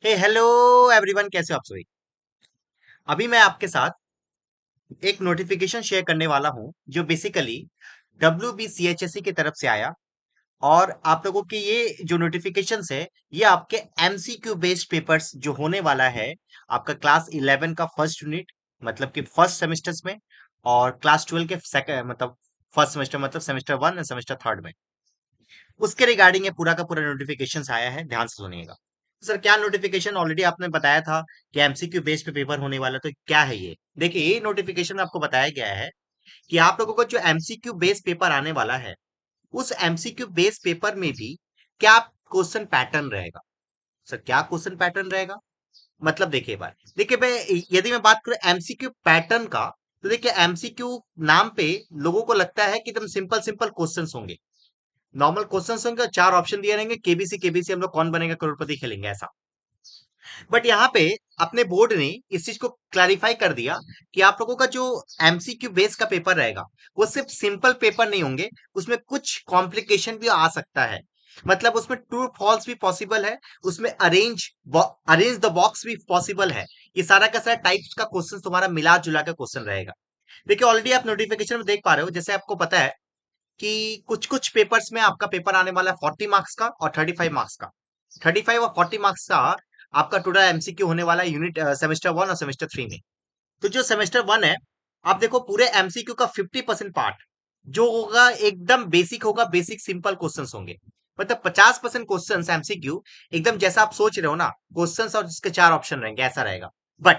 हे hello everyone, कैसे हो आप सभी। अभी मैं आपके साथ एक नोटिफिकेशन शेयर करने वाला हूं जो बेसिकली WBCHSC की तरफ से आया। और आप लोगों के ये जो नोटिफिकेशंस है, ये आपके MCQ बेस्ड पेपर्स जो होने वाला है आपका क्लास 11 का फर्स्ट यूनिट, मतलब कि फर्स्ट सेमेस्टर्स में, और क्लास 12 के सेकंड मतलब फर्स्ट सेमेस्टर मतलब सेमेस्टर 1 और सेमेस्टर 3 में। उसके रिगार्डिंग ये पूरा का पूरा नोटिफिकेशन आया है, ध्यान से सुनिएगा। सर, क्या नोटिफिकेशन ऑलरेडी आपने बताया था कि MCQ बेस पे पेपर होने वाला, तो क्या है ये? देखिए, ये नोटिफिकेशन में आपको बताया गया है कि आप लोगों को जो MCQ बेस पेपर आने वाला है, उस MCQ बेस पेपर में भी क्या क्वेश्चन पैटर्न रहेगा। सर, क्या क्वेश्चन पैटर्न रहेगा? मतलब देखिए, बार देखिए मैं, यदि मैं बात करूं MCQ पैटर्न का, तो देखिए MCQ नाम पे लोगों को लगता है कि एकदम सिंपल सिंपल क्वेश्चंस होंगे, नॉर्मल क्वेश्चंस होंगे, 4 ऑप्शन दिए रहेंगे, केबीसी केबीसी हम लोग कौन बनेगा करोड़पति खेलेंगे ऐसा। बट यहाँ पे अपने बोर्ड ने इस चीज को क्लैरिफाई कर दिया कि आप लोगों का जो MCQ बेस का पेपर रहेगा, वो सिर्फ सिंपल पेपर नहीं होंगे, उसमें कुछ कॉम्प्लिकेशन भी आ सकता है। मतलब उसमें ट्रू फॉल्स भी पॉसिबल है, उसमें अरेंज द बॉक्स भी पॉसिबल है। ये सारा का सारा टाइप्स का क्वेश्चन तुम्हारा मिला जुला का क्वेश्चन रहेगा। देखिए, ऑलरेडी आप नोटिफिकेशन में देख पा रहे हो, जैसे आपको पता है कि कुछ कुछ पेपर्स में आपका पेपर आने वाला है 40 मार्क्स का और 35 मार्क्स का। 35 और 40 मार्क्स का आपका टोटल MCQ होने वाला है यूनिट सेमेस्टर 1 और सेमेस्टर 3 में। तो जो सेमेस्टर 1 है, आप देखो पूरे MCQ का 50% पार्ट जो होगा एकदम बेसिक होगा, बेसिक सिंपल क्वेश्चंस होंगे। मतलब 50% क्वेश्चंस MCQ एकदम जैसा आप सोच रहे हो ना, क्वेश्चंस और जिसके 4 ऑप्शन रहेंगे ऐसा रहेगा। बट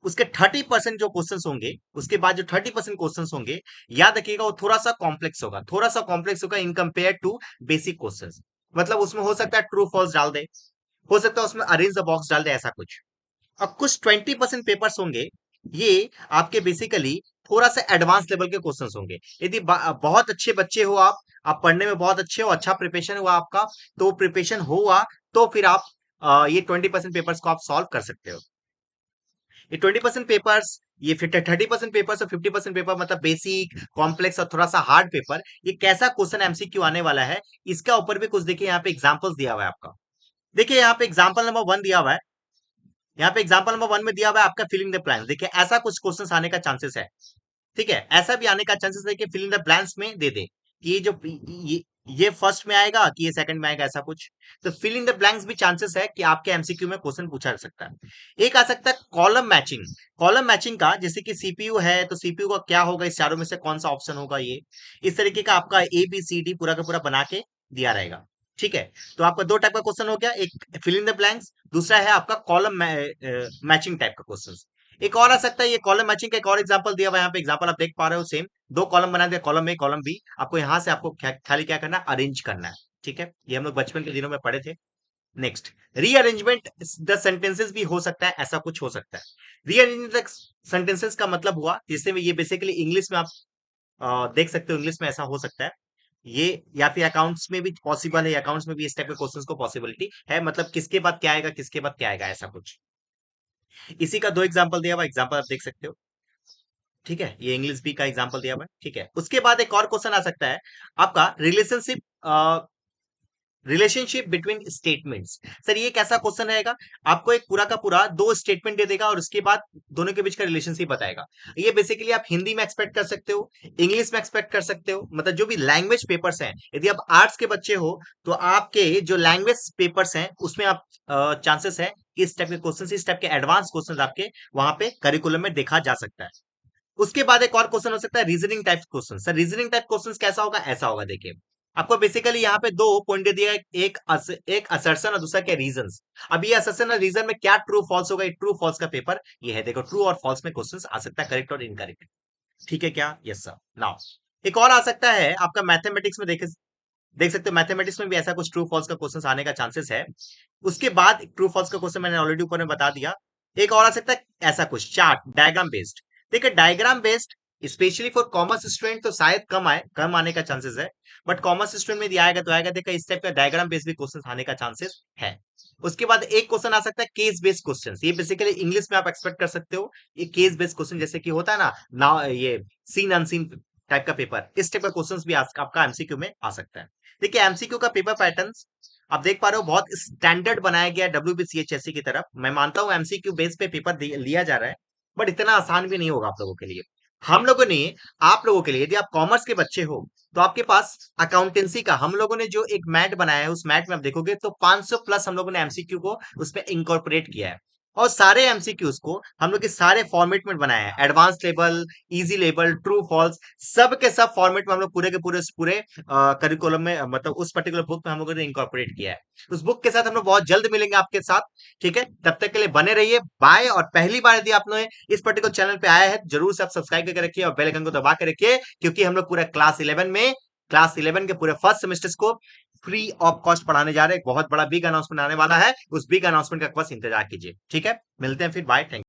उसके 30% जो क्वेश्चंस होंगे, उसके बाद जो 30% क्वेश्चंस होंगे, याद रखिएगा वो थोड़ा सा कॉम्प्लेक्स होगा, थोड़ा सा कॉम्प्लेक्स होगा in compare to basic questions. मतलब उसमें हो सकता है ट्रू फॉल्स डाल दे, हो सकता है उसमें अरेंज द बॉक्स डाल दे, ऐसा कुछ। अब कुछ 20% पेपर्स होंगे, ये आपके बेसिकली थोड़ा सा एडवांस लेवल के क्वेश्चंस होंगे। यदि बहुत अच्छे बच्चे हो आप पढ़ने में बहुत अच्छे हो, अच्छा प्रिपरेशन हुआ आपका, तो प्रिपरेशन हुआ तो फिर आप ये 20% पेपर्स को आप सॉल्व कर सकते हो। ये 20% पेपर्स, ये 30% पेपर्स और 50% पेपर, मतलब बेसिक, कॉम्प्लेक्स और थोड़ा सा हार्ड पेपर, ये कैसा क्वेश्चन MCQ आने वाला है, इसका ऊपर भी कुछ देखिए यहाँ पे एग्जांपल्स दिया हुआ है आपका। देखिए यहाँ पे एग्जांपल नंबर 1 दिया हुआ है। यहाँ पे एग्जांपल नंबर 1 में दिया हुआ है आपका फिलिंग द ब्लैंक्स। देखिए ऐसा कुछ क्वेश्चंस आने का चांसेस है। ठीक है, ऐसा भी आने का चांसेस है कि फिल इन द ब्लैंक्स में दे दे कि ये फर्स्ट में आएगा कि ये सेकंड में आएगा, ऐसा कुछ। तो फिल इन द ब्लैंक्स भी चांसेस है कि आपके MCQ में क्वेश्चन पूछा जा सकता है। एक आ सकता है कॉलम मैचिंग। कॉलम मैचिंग का, जैसे कि CPU है तो CPU का क्या होगा, इस चारों में से कौन सा ऑप्शन होगा, ये इस तरीके का आपका ABCD पूरा का पूरा बना के दिया रहेगा। ठीक है, तो आपका दो टाइप का क्वेश्चन हो गया, एक फिल इन द ब्लैंक्स, दूसरा है आपका कॉलम मैचिंग टाइप का क्वेश्चन। एक और आ सकता है, ये कॉलम मैचिंग का एक और एग्जांपल दिया हुआ है यहाँ पे, एग्जांपल आप देख पा रहे हो सेम। दो कॉलम बना दिया, कॉलम ए कॉलम बी, आपको यहाँ से आपको खाली क्या करना है, अरेंज करना है। ठीक है, ये हम लोग बचपन के दिनों में पढ़े थे। नेक्स्ट, रीअरेंजमेंट द सेंटेंसेस भी हो सकता है, ऐसा कुछ हो सकता है। रीअरेंजमेंट द सेंटेंसेस का मतलब हुआ, जिससे में ये बेसिकली इंग्लिश में आप देख सकते हो, इंग्लिश में ऐसा हो सकता है। ये या फिर अकाउंट्स में भी पॉसिबल है, अकाउंट्स में भी इस टाइप के क्वेश्चंस को पॉसिबिलिटी है, मतलब किसके बाद क्या आएगा, किसके बाद क्या आएगा, ऐसा कुछ। इसी का दो एग्जांपल दिया हुआ, एग्जांपल आप देख सकते हो। ठीक है, ये इंग्लिश बी का एग्जांपल दिया हुआ है। ठीक है, उसके बाद एक और क्वेश्चन आ सकता है आपका रिलेशनशिप बिटवीन स्टेटमेंट्स। सर, ये कैसा क्वेश्चन रहेगा? आपको एक पूरा का पूरा दो स्टेटमेंट दे देगा और उसके बाद दोनों के बीच का रिलेशनशिप बताएगा। ये बेसिकली आप हिंदी में एक्सपेक्ट कर सकते हो, इंग्लिश में एक्सपेक्ट कर सकते हो, मतलब जो भी लैंग्वेज पेपर्स हैं। यदि आप आर्ट्स के बच्चे हो तो आपके जो लैंग्वेज पेपर्स हैं उसमें आप चांसेस है कि इस टाइप के क्वेश्चन, इस टाइप के एडवांस क्वेश्चन आपके वहां पे करिकुलम में देखा जा सकता है। उसके बाद एक और क्वेश्चन हो सकता है reasoning type question. Sir, reasoning type question कैसा होगा? ऐसा होगा, देखिए आपको बेसिकली यहाँ पे दो पॉइंट दे दिया है, एक असर्शन और दूसरा क्या, रीजंस। अब ये असर्शन और रीजन में क्या ट्रू फॉल्स होगा, ये ट्रू फॉल्स का पेपर ये है। देखो, ट्रू और फॉल्स में क्वेश्चन आ सकता है, करेक्ट और इनकरेक्ट। ठीक है क्या? Yes sir. नाउ एक और आ सकता है आपका मैथमेटिक्स में, देखे देख सकते हो मैथमेटिक्स में भी ऐसा कुछ ट्रू फॉल्स का क्वेश्चन आने का चांसेस है। उसके बाद ट्रू फॉल्स का क्वेश्चन मैंने ऑलरेडी ऊपर में बता दिया। एक और आ सकता है ऐसा कुछ चार्ट डायग्राम बेस्ड। देखिए, diagram based specially for commerce student तो शायद कम आने का चांसेस है। बट कॉमर्स स्टूडेंट में यदि आएगा तो आएगा, देखा इस टाइप का डायग्राम बेस्ड भी क्वेश्चन आने का चांसेस है। उसके बाद एक क्वेश्चन आ सकता है केस बेस्ड क्वेश्चन। ये बेसिकली इंग्लिश में आप एक्सपेक्ट कर सकते हो। ये केस बेस्ड क्वेश्चन जैसे कि होता है ना, ना ये सीन अनसीन टाइप का पेपर, इस टाइप का क्वेश्चन भी आपका MCQ में आ सकता है। देखिए, MCQ का पेपर पैटर्न आप देख पा रहे हो बहुत स्टैंडर्ड बनाया गया है डब्ल्यूबीसीएचएससी की तरफ। मैं मानता हूँ एमसीक्यू बेस पे पेपर लिया जा रहा है, बट इतना आसान भी नहीं होगा आप लोगों के लिए। हम लोगों ने आप लोगों के लिए, यदि आप कॉमर्स के बच्चे हो तो आपके पास अकाउंटेंसी का हम लोगों ने जो एक मैट बनाया है, उस मैट में आप देखोगे तो 500 प्लस हम लोगों ने एमसीक्यू को उसमें इंकॉर्पोरेट किया है। और सारे एमसीक्यूज को हम लोग के सारे फॉर्मेट में बनाया है, advance level, easy level, true false, सब के सब फॉर्मेट में हम लोग पूरे के पूरे करिकुलम में, मतलब उस पर्टिकुलर बुक में हम लोगों ने इंकॉर्पोरेट किया है। उस बुक के साथ हम लोग बहुत जल्द मिलेंगे आपके साथ। ठीक है, तब तक के लिए बने रहिए, बाय। और पहली बार यदि आप लोग इस पर्टिकुलर चैनल पे आया है तो जरूर से आप सब्सक्राइब करके रखिए और बेल आइकन को दबा के रखिए, क्योंकि हम लोग पूरा क्लास 11 के पूरे फर्स्ट सेमेस्टर्स को फ्री ऑफ कॉस्ट पढ़ाने जा रहे हैं। एक बहुत बड़ा बिग अनाउंसमेंट आने वाला है, उस बिग अनाउंसमेंट का बस इंतजार कीजिए। ठीक है, मिलते हैं फिर, बाय, थैंक